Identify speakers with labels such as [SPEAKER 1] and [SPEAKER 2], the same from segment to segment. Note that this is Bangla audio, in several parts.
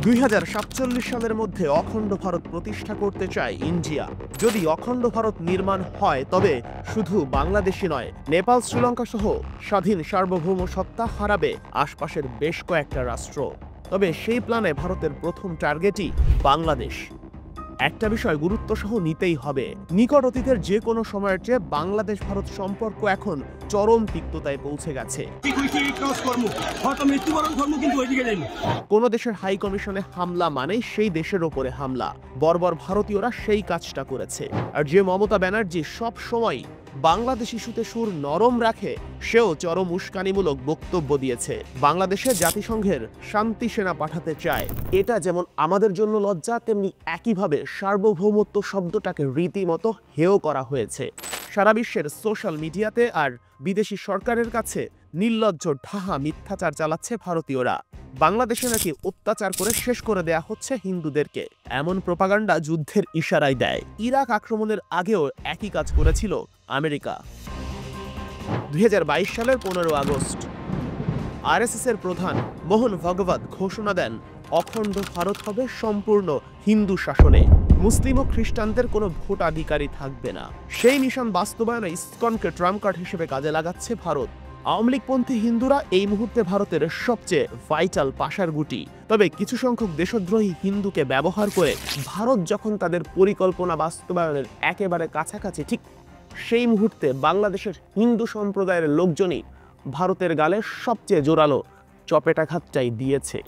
[SPEAKER 1] 2047 সালের মধ্যে অখণ্ড ভারত প্রতিষ্ঠা করতে চায় ইন্ডিয়া। যদি অখণ্ড ভারত নির্মাণ হয় তবে শুধু বাংলাদেশই নয়, নেপাল, শ্রীলঙ্কা সহ স্বাধীন সার্বভৌম সত্তা হারাবে আশপাশের বেশ কয়েকটা রাষ্ট্র। তবে সেই প্ল্যানে ভারতের প্রথম টার্গেটই বাংলাদেশ। একটা বিষয় গুরুত্ব সহ নিতেই হবে, নিকট অতীতের যে কোনো সময়ের চেয়ে বাংলাদেশ ভারত সম্পর্ক এখন চরম তিক্ততায় পৌঁছে গেছে। কোন দেশের হাই কমিশনে হামলা মানে সেই দেশের ওপরে হামলা। বর্বর ভারতীয়রা সেই কাজটা করেছে। আর যে মমতা ব্যানার্জি সব সময় বাংলাদেশ ইস্যুতে সুর নরম রাখে, সেও চরম উস্কানিমূলক বক্তব্য দিয়েছে। বাংলাদেশে জাতিসংঘের শান্তি সেনা পাঠাতে চায়। এটা যেমন আমাদের জন্য লজ্জা, তেমনি একইভাবে সার্বভৌমত্ব শব্দটাকে রীতিমতো হেয় করা হয়েছে। সারা বিশ্বের সোশ্যাল মিডিয়াতে আর বিদেশি সরকারের কাছে নির্লজ্জ ঢাহা মিথ্যাচার চালাচ্ছে ভারতীয়রা। বাংলাদেশে নাকি অত্যাচার করে শেষ করে দেয়া হচ্ছে হিন্দুদেরকে, এমন প্রোপাগান্ডা যুদ্ধের ইশারাই দেয়। ইরাক আক্রমণের আগেও একই কাজ করেছিল আমেরিকা। 2022 সালের 15 আগস্ট আরএসএস এর প্রধান মোহন ভাগবত ঘোষণা দেন, অখণ্ড ভারত হবে সম্পূর্ণ হিন্দু শাসনে, মুসলিম ও খ্রিস্টানদের কোনো ভোটাধিকারই থাকবে না। সেই মিশন বাস্তবায়নে ইসকনকে ট্রাম্প কার্ড হিসেবে কাজে লাগাচ্ছে ভারত। আওয়ামী লীগপন্থী হিন্দুরা এই মুহূর্তে ভারতের সবচেয়ে ভাইটাল পাশার গুটি। তবে কিছু সংখ্যক দেশদ্রোহী হিন্দুকে ব্যবহার করে ভারত যখন তাদের পরিকল্পনা বাস্তবায়নের একেবারে কাছাকাছি, ঠিক সেই মুহূর্তে বাংলাদেশের হিন্দু সম্প্রদায়ের লোকজনই ভারতের গালে সবচেয়ে জোরালো চপেটাঘাতটাই দিয়েছে।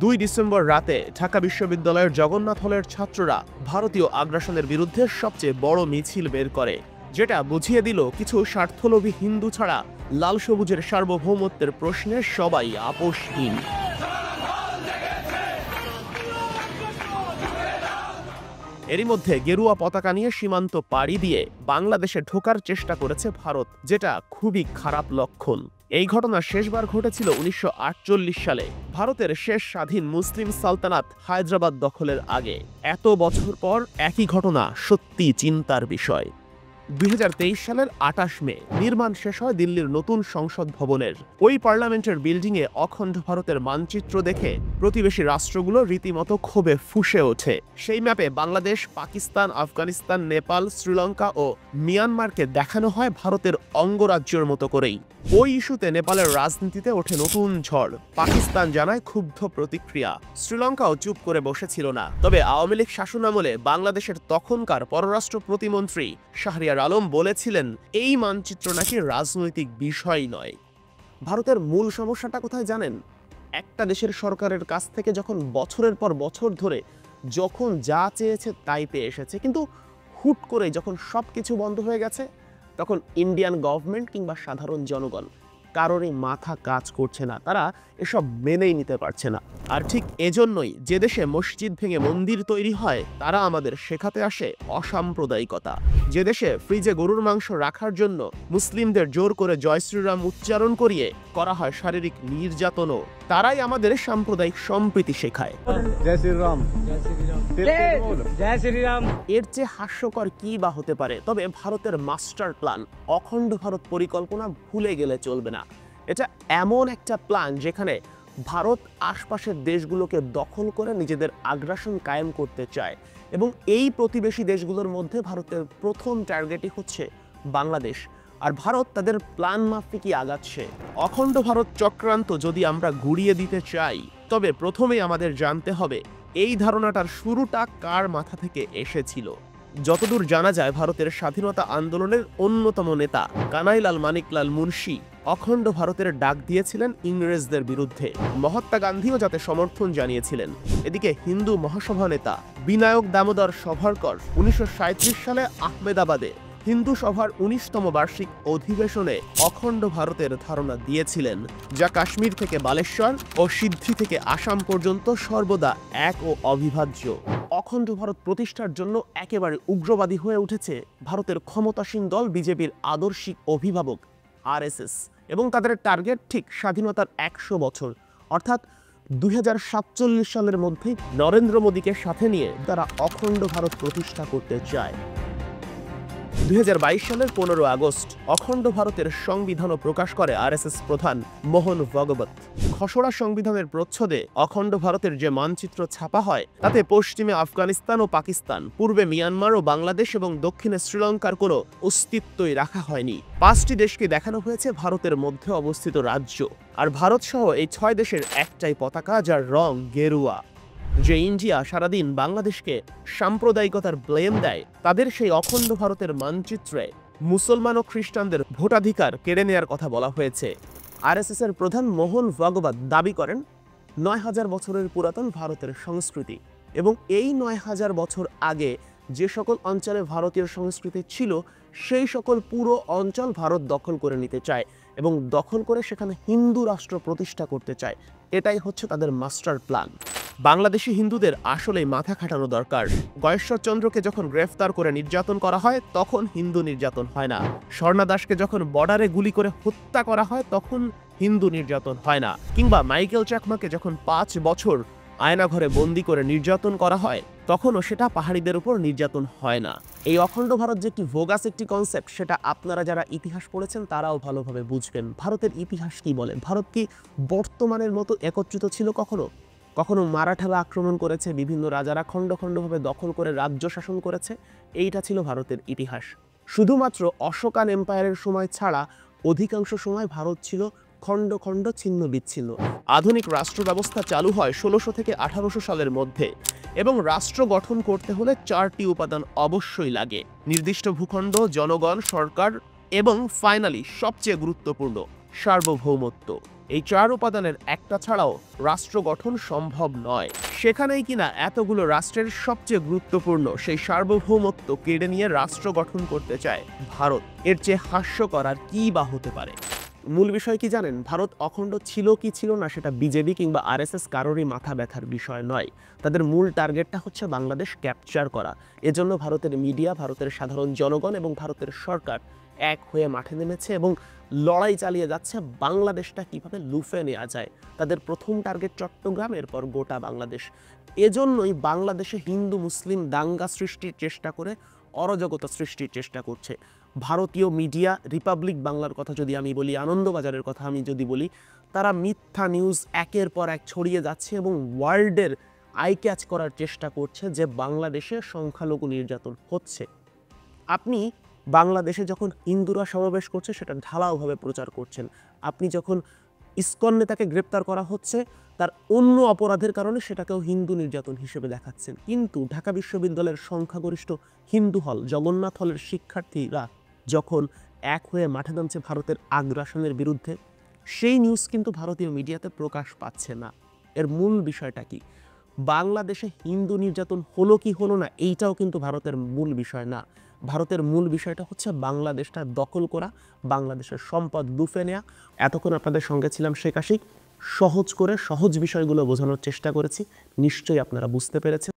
[SPEAKER 1] 2 ডিসেম্বর রাতে ঢাকা বিশ্ববিদ্যালয়ের জগন্নাথ হলের ছাত্ররা ভারতীয় আগ্রাসনের বিরুদ্ধে সবচেয়ে বড় মিছিল বের করে, যেটা বুঝিয়ে দিল কিছু স্বার্থলোভী হিন্দু ছাড়া লাল সবুজের সার্বভৌমত্বের প্রশ্নে সবাই আপোষহীন। এরই মধ্যে গেরুয়া পতাকা নিয়ে সীমান্ত পাড়ি দিয়ে বাংলাদেশে ঢোকার চেষ্টা করেছে ভারত, যেটা খুবই খারাপ লক্ষণ। এই ঘটনা শেষবার ঘটেছিল 1948 সালে, ভারতের শেষ স্বাধীন মুসলিম সালতানাত হায়দ্রাবাদ দখলের আগে। এত বছর পর একই ঘটনা সত্যি চিন্তার বিষয়। 2023 সালের 28 মে নির্মাণ শেষ হয় দিল্লির নতুন সংসদ ভবনের। ওই পার্লামেন্টের বিল্ডিংয়ে অখণ্ড ভারতের মানচিত্র দেখে প্রতিবেশী রাষ্ট্রগুলো রীতিমতো ক্ষোভে ফুঁসে ওঠে। সেই ম্যাপে বাংলাদেশ, পাকিস্তান, আফগানিস্তান, নেপাল, শ্রীলঙ্কা ও মিয়ানমারকে দেখানো হয় ভারতের অঙ্গরাজ্যের মতো করেই। ওই ইস্যুতে নেপালের রাজনীতিতে ওঠে নতুন ঝড়। পাকিস্তান জানায় ক্ষুব্ধ প্রতিক্রিয়া। শ্রীলঙ্কাও চুপ করে বসেছিল না। তবে আওয়ামী লীগ শাসনামলে বাংলাদেশের তখনকার পররাষ্ট্র প্রতিমন্ত্রী শাহরিয়ার আলম বলেছিলেন, এই মানচিত্র নাকি রাজনৈতিক বিষয় নয়। ভারতের মূল সমস্যাটা কোথায় জানেন? একটা দেশের সরকারের কাছ থেকে যখন বছরের পর বছর ধরে যখন যা চেয়েছে তাই পেয়ে এসেছে, কিন্তু হুট করে যখন সবকিছু বন্ধ হয়ে গেছে, তখন ইন্ডিয়ান গভর্নমেন্ট কিংবা সাধারণ জনগণ কারোরই মাথা কাজ করছে না, তারা এসব মেনেই নিতে পারছে না। আর ঠিক এজন্যই যে দেশে মসজিদ ভেঙে মন্দির তৈরি হয়, তারা আমাদের শেখাতে আসে অসাম্প্রদায়িকতা। যে দেশে ফ্রিজে গরুর মাংস রাখার জন্য মুসলিমদের জোর করে জয় শ্রীরাম উচ্চারণ করিয়ে করা হয় শারীরিক নির্যাতনও, তারাই আমাদের সাম্প্রদায়িক সম্প্রীতি শেখায়। এর চেয়ে হাস্যকর কি বা হতে পারে? তবে ভারতের মাস্টার প্ল্যান, অখণ্ড ভারত পরিকল্পনা ভুলে গেলে চলবে না। এটা এমন একটা প্ল্যান যেখানে ভারত আশপাশের দেশগুলোকে দখল করে নিজেদের আগ্রাসন কায়েম করতে চায়, এবং এই প্রতিবেশী দেশগুলোর মধ্যে ভারতের প্রথম টার্গেটই হচ্ছে বাংলাদেশ। আর ভারত তাদের প্ল্যান মাফিকই আগাচ্ছে। অখণ্ড ভারত চক্রান্ত যদি আমরা গুড়িয়ে দিতে চাই, তবে প্রথমেই আমাদের জানতে হবে এই ধারণাটার শুরুটা কার মাথা থেকে এসেছিল। যতদূর জানা যায়, ভারতের স্বাধীনতা আন্দোলনের অন্যতম নেতা কানাইলাল মানিকলাল মুন্সি অখণ্ড ভারতের ডাক দিয়েছিলেন ইংরেজদের বিরুদ্ধে। মহাত্মা গান্ধীও যাতে সমর্থন জানিয়েছিলেন। এদিকে হিন্দু মহাসভা নেতা বিনায়ক দামোদর সভারকর 1937 সালে আহমেদাবাদে হিন্দু সভার 19তম বার্ষিক অধিবেশনে অখণ্ড ভারতের ধারণা দিয়েছিলেন, যা কাশ্মীর থেকে বালেশ্বর ও সিদ্ধি থেকে আসাম পর্যন্ত সর্বদা এক ও অবিভাজ্য। অখণ্ড ভারত প্রতিষ্ঠার জন্য একেবারে উগ্রবাদী হয়ে উঠেছে ভারতের ক্ষমতাসীন দল বিজেপির আদর্শিক অভিভাবক আরএসএস, এবং তাদের টার্গেট ঠিক স্বাধীনতার 100 বছর, অর্থাৎ 2047 সালের মধ্যেই নরেন্দ্র মোদীকে সাথে নিয়ে তারা অখণ্ড ভারত প্রতিষ্ঠা করতে চায়। 2022 সালের 15 আগস্ট অখণ্ড ভারতের সংবিধানও প্রকাশ করে আরএসএস প্রধান মোহন ভাগবত। খসড়া সংবিধানের প্রচ্ছদে অখণ্ড ভারতের যে মানচিত্র ছাপা হয় তাতে পশ্চিমে আফগানিস্তান ও পাকিস্তান, পূর্বে মিয়ানমার ও বাংলাদেশ এবং দক্ষিণে শ্রীলঙ্কার কোনো অস্তিত্বই রাখা হয়নি। 5টি দেশকে দেখানো হয়েছে ভারতের মধ্যে অবস্থিত রাজ্য, আর ভারত সহ এই 6 দেশের একটাই পতাকা, যার রং গেরুয়া। যে ইন্ডিয়া সারাদিন বাংলাদেশকে সাম্প্রদায়িকতার ব্লেম দেয়, তাদের সেই অখণ্ড ভারতের মানচিত্রে মুসলমান ও খ্রিস্টানদের ভোটাধিকার কেড়ে নেয়ার কথা বলা হয়েছে। আরএসএস এর প্রধান মোহন ভাগবত দাবি করেন 9000 বছরের পুরাতন ভারতের সংস্কৃতি, এবং এই 9000 বছর আগে যে সকল অঞ্চলে ভারতীয় সংস্কৃতি ছিল সেই সকল পুরো অঞ্চল ভারত দখল করে নিতে চায় এবং দখল করে সেখানে হিন্দু রাষ্ট্র প্রতিষ্ঠা করতে চায়। এটাই হচ্ছে তাদের মাস্টার প্ল্যান। বাংলাদেশি হিন্দুদের আসলেই মাথা খাটানো দরকার। গয়েশ্বরচন্দ্রকে যখন গ্রেফতার করে নির্যাতন করা হয় তখন হিন্দু নির্যাতন হয় না। স্বর্ণা দাসকে যখন বর্ডারে গুলি করে হত্যা করা হয় তখন হিন্দু নির্যাতন হয় না। কিংবা মাইকেল চাকমাকে যখন 5 বছর আয়নাঘরে বন্দি করে নির্যাতন করা হয় তখনও সেটা পাহাড়িদের উপর নির্যাতন হয় না। এই অখণ্ড ভারত যে একটি ভোগাস একটি কনসেপ্ট, সেটা আপনারা যারা ইতিহাস পড়েছেন তারাও ভালোভাবে বুঝবেন। ভারতের ইতিহাস কি বলে? ভারত কি বর্তমানের মতো একত্রিত ছিল কখনো? কখনো মারাঠারা আক্রমণ করেছে, বিভিন্ন রাজারা খণ্ড খণ্ডভাবে দখল করে রাজ্য শাসন করেছে। এইটা ছিল ভারতের ইতিহাস। শুধুমাত্র অশোকান এম্পায়ারের সময় ছাড়া অধিকাংশ সময় ভারত ছিল খণ্ড খণ্ড ছিন্ন বিচ্ছিন্ন। আধুনিক রাষ্ট্র ব্যবস্থা চালু হয় 1600 থেকে 1800 সালের মধ্যে, এবং রাষ্ট্র গঠন করতে হলে 4টি উপাদান অবশ্যই লাগে: নির্দিষ্ট ভূখণ্ড, জনগণ, সরকার এবং ফাইনালি সবচেয়ে গুরুত্বপূর্ণ সার্বভৌমত্ব। এই 4 উপাদানের একটা ছাড়াও রাষ্ট্র গঠন সম্ভব নয়। সেখানেই কিনা এতগুলো রাষ্ট্রের সবচেয়ে গুরুত্বপূর্ণ সেই সার্বভৌমত্ব কেড়ে নিয়ে রাষ্ট্র গঠন করতে চায় ভারত। এর চেয়ে হাস্যকর আর কি বা হতে পারে? মূল বিষয় কি জানেন? ভারত অখণ্ড ছিল কি ছিল না সেটা বিজেপি কিংবা আরএসএস কারোরই মাথা ব্যথার বিষয় নয়। তাদের মূল টার্গেটটা হচ্ছে বাংলাদেশ ক্যাপচার করা। এজন্য ভারতের মিডিয়া, ভারতের সাধারণ জনগণ এবং ভারতের সরকার এক হয়ে মাঠে নেমেছে এবং লড়াই চালিয়ে যাচ্ছে বাংলাদেশটা কিভাবে লুফে নেওয়া যায়। তাদের প্রথম টার্গেট চট্টগ্রাম, এরপর গোটা বাংলাদেশ। এজন্যই বাংলাদেশে হিন্দু মুসলিম দাঙ্গা সৃষ্টির চেষ্টা করে অরাজকতা সৃষ্টির চেষ্টা করছে। ভারতীয় মিডিয়া, রিপাবলিক বাংলার কথা যদি আমি বলি, আনন্দবাজারের কথা আমি যদি বলি, তারা মিথ্যা নিউজ একের পর এক ছড়িয়ে যাচ্ছে এবং ওয়ার্ল্ডের আই ক্যাচ করার চেষ্টা করছে যে বাংলাদেশে সংখ্যালঘু নির্যাতন হচ্ছে। আপনি বাংলাদেশে যখন হিন্দুরা সমাবেশ করছে সেটা ঢালাওভাবে প্রচার করছেন। আপনি যখন ইসকন নেতাকে গ্রেপ্তার করা হচ্ছে তার অন্য অপরাধের কারণে সেটাকেও হিন্দু নির্যাতন হিসেবে দেখাচ্ছেন। কিন্তু ঢাকা বিশ্ববিদ্যালয়ের সংখ্যাগরিষ্ঠ হিন্দু হল, জগন্নাথ হলের শিক্ষার্থীরা যখন এক হয়ে মাঠে নামছে ভারতের আগ্রাসনের বিরুদ্ধে, সেই নিউজ কিন্তু ভারতীয় মিডিয়াতে প্রকাশ পাচ্ছে না। এর মূল বিষয়টা কি? বাংলাদেশে হিন্দু নির্যাতন হলো কি হলো না এইটাও কিন্তু ভারতের মূল বিষয় না। ভারতের মূল বিষয়টা হচ্ছে বাংলাদেশটা দখল করা, বাংলাদেশের সম্পদ লুফে নেওয়া। এতক্ষণ আপনাদের সঙ্গে ছিলাম শেখ আশিক। সহজ করে সহজ বিষয়গুলো বোঝানোর চেষ্টা করেছি, নিশ্চয়ই আপনারা বুঝতে পেরেছেন।